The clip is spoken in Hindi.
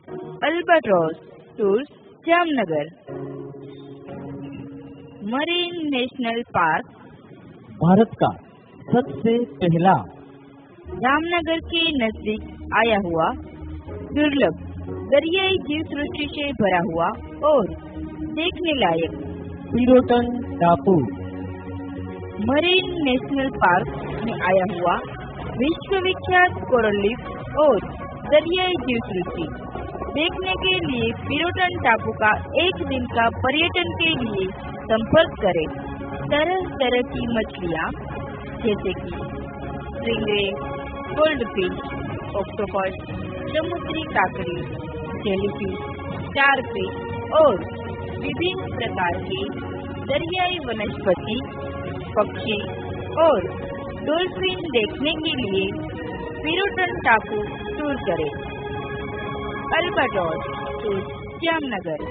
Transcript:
Albatross tours Jamnagar. Marine national park Bharat का सबसे पहला जामनगर के नजदीक आया हुआ दुर्लभ दरियाई जीव सृष्टि से भरा हुआ और देखने लायक पिरोटन टापू। मरीन नेशनल पार्क में आया हुआ विश्वविख्यात कोरल रीफ और दरियाई जीव सृष्टि देखने के लिए पिरोटन टापू का एक दिन का पर्यटन के लिए संपर्क करें। तरह तरह की मछलियाँ जैसे कि स्टिंगरे, गोल्डफिश, ऑक्टोपस, समुद्री काकड़ी, जेलीफिश, स्टारफिश और विभिन्न प्रकार के दरियाई वनस्पति, पक्षी और डॉल्फिन देखने के लिए पिरोटन टापू टूर करें। Albatross tour Jamnagar.